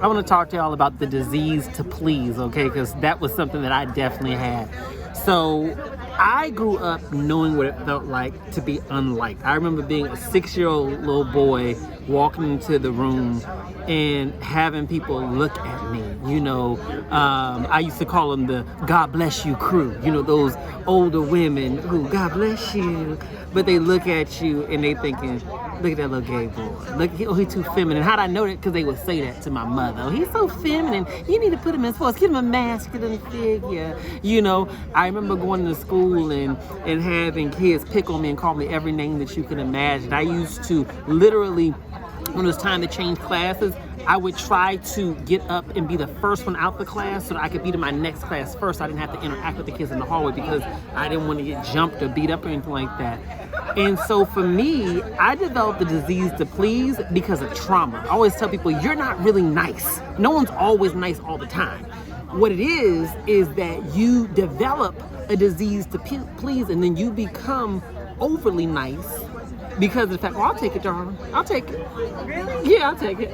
I want to talk to y'all about the disease to please, okay? Because that was something that I definitely had. So I grew up knowing what it felt like to be unliked. I remember being a 6-year-old little boy walking into the room and having people look at me. You know, I used to call them the God bless you crew. You know, those older women who, God bless you, but they look at you and they thinking, look at that little gay boy. Look, he's too feminine. How'd I know that? Because they would say that to my mother. Oh, he's so feminine. You need to put him in sports. Get him a masculine figure. You know, I remember going to school and having kids pick on me and call me every name that you can imagine. I used to literally, when it was time to change classes, I would try to get up and be the first one out the class so that I could be to my next class first. I didn't have to interact with the kids in the hallway because I didn't want to get jumped or beat up or anything like that. And so for me, I developed the disease to please because of trauma. I always tell people, you're not really nice. No one's always nice all the time. What it is that you develop a disease to please and then you become overly nice. Because of the fact, well, I'll take it, darling. I'll take it. Really? Yeah, I'll take it.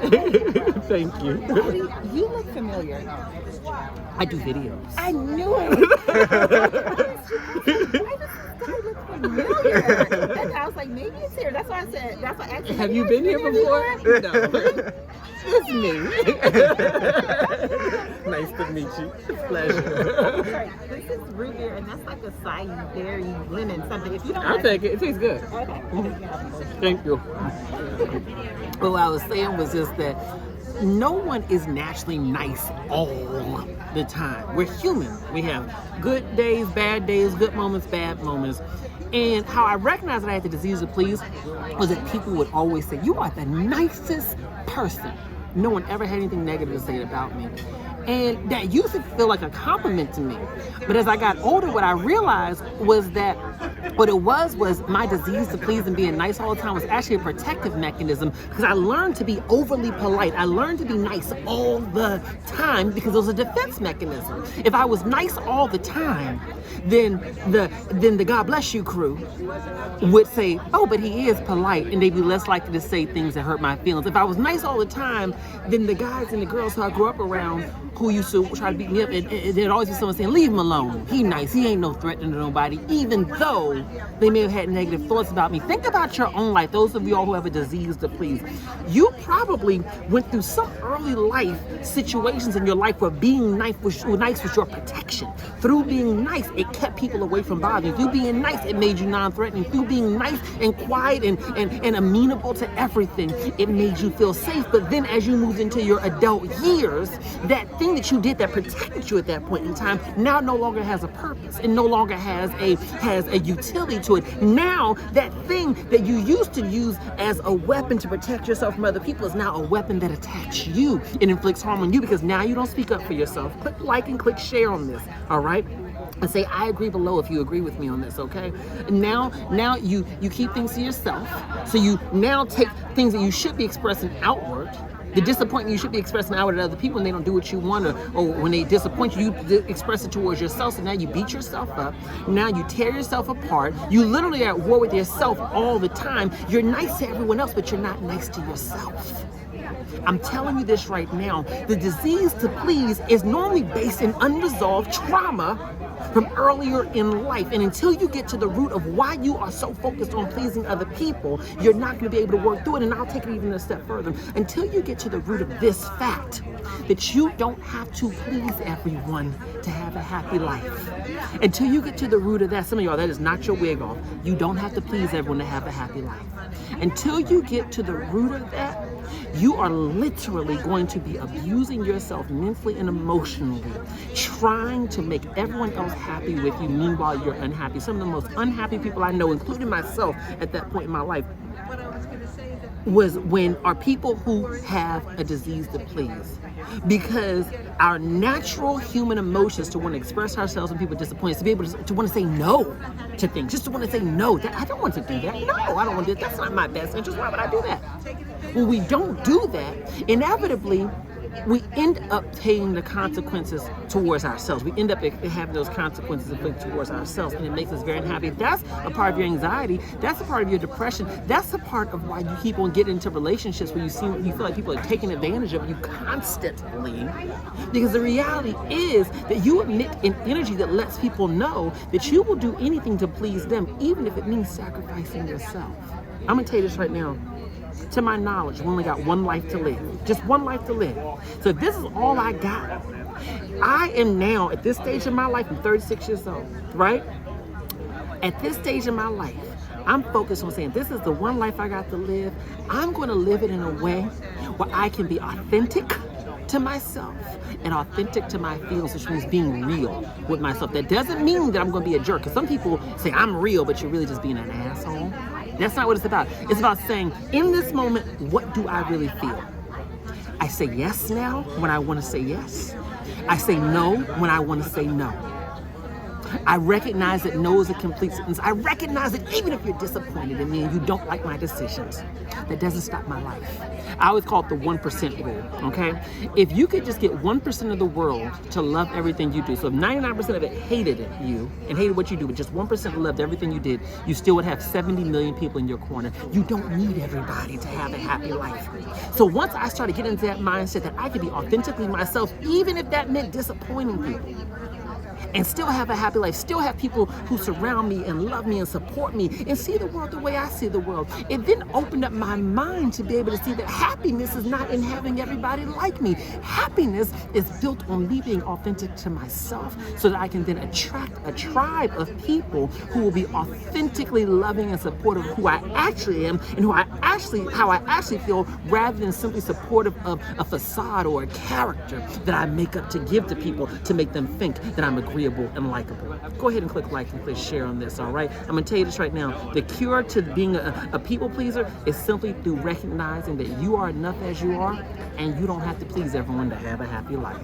Thank you. You look familiar. I do videos. I knew it. I look familiar. And I was like, maybe it's here. That's why I said. That's why I asked. Have you been here before? No. It's me. Nice to meet you. Pleasure. Sorry, this is root beer, and that's like a acai berry lemon something. If you don't, I'll take it. It tastes good. Okay. Thank you. But what I was saying was just that no one is naturally nice all the time. We're human. We have good days, good moments, bad moments. And how I recognized that I had the disease of please was that people would always say, you are the nicest person. No one ever had anything negative to say about me. And that used to feel like a compliment to me. But as I got older, what I realized was that what it was my disease to please and being nice all the time was actually a protective mechanism because I learned to be overly polite. I learned to be nice all the time because it was a defense mechanism. If I was nice all the time, then the God bless you crew would say, oh, but he is polite, and they'd be less likely to say things that hurt my feelings. If I was nice all the time, then the guys and the girls who I grew up around who used to try to beat me up, and there'd always be someone saying, leave him alone. He nice. He ain't no threat to nobody, even though they may have had negative thoughts about me. Think about your own life. Those of y'all who have a disease to please. You probably went through some early life situations in your life where being nice was your protection. Through being nice, it kept people away from bothering you. Through being nice, it made you non-threatening. Through being nice and quiet and amenable to everything, it made you feel safe. But then as you moved into your adult years, that thing that you did that protected you at that point in time now no longer has a purpose. It no longer has a utility to it. Now that thing that you used to use as a weapon to protect yourself from other people is now a weapon that attacks you. It inflicts harm on you because now you don't speak up for yourself. Click like and click share on this, all right? And say, I agree below if you agree with me on this, okay? And now you keep things to yourself. So you now take things that you should be expressing outward, the disappointment you should be expressing outward at other people when they don't do what you want, or when they disappoint you, you express it towards yourself. So now you beat yourself up. Now you tear yourself apart. You literally are at war with yourself all the time. You're nice to everyone else, but you're not nice to yourself. I'm telling you this right now. The disease to please is normally based in unresolved trauma from earlier in life. And until you get to the root of why you are so focused on pleasing other people, you're not going to be able to work through it. And I'll take it even a step further. Until you get to the root of this fact, that you don't have to please everyone to have a happy life. Until you get to the root of that, some of y'all, that is not your wig off. You don't have to please everyone to have a happy life. Until you get to the root of that, you are literally going to be abusing yourself mentally and emotionally, trying to make everyone else happy with you. Meanwhile, you're unhappy. Some of the most unhappy people I know, including myself at that point in my life, are people who have a disease to please. Because our natural human emotions to want to express ourselves when people disappoint us, to be able to want to say no to things, just to want to say no. I don't want to do that. No, I don't want to do that. That's not my best interest. Why would I do that? When we don't do that, inevitably, we end up paying the consequences towards ourselves. We end up having those consequences inflicted towards ourselves, and it makes us very unhappy. That's a part of your anxiety. That's a part of your depression. That's a part of why you keep on getting into relationships where you feel like people are taking advantage of you constantly. Because the reality is that you emit an energy that lets people know that you will do anything to please them, even if it means sacrificing yourself. I'm gonna tell you this right now. To my knowledge, we only got one life to live. Just one life to live. So if this is all I got, I am now, at this stage in my life, I'm 36 years old, right? At this stage in my life, I'm focused on saying, this is the one life I got to live. I'm going to live it in a way where I can be authentic to myself and authentic to my feelings, which means being real with myself. That doesn't mean that I'm going to be a jerk, because some people say I'm real, but you're really just being an asshole. That's not what it's about. It's about saying, in this moment, what do I really feel? I say yes now when I want to say yes. I say no when I want to say no. I recognize that no is a complete sentence. I recognize that even if you're disappointed in me and you don't like my decisions, that doesn't stop my life. I always call it the 1% rule, okay? If you could just get 1% of the world to love everything you do, so if 99% of it hated you and hated what you do, but just 1% loved everything you did, you still would have 70 million people in your corner. You don't need everybody to have a happy life. So once I started getting into that mindset that I could be authentically myself, even if that meant disappointing people, and still have a happy life, still have people who surround me and love me and support me and see the world the way I see the world. It then opened up my mind to be able to see that happiness is not in having everybody like me. Happiness is built on me being authentic to myself so that I can then attract a tribe of people who will be authentically loving and supportive of who I actually am and how I actually feel, rather than simply supportive of a facade or a character that I make up to give to people to make them think that I'm agreeable and likable. Go ahead and click like and click share on this, all right? I'm gonna tell you this right now. The cure to being a people pleaser is simply through recognizing that you are enough as you are, and you don't have to please everyone to have a happy life.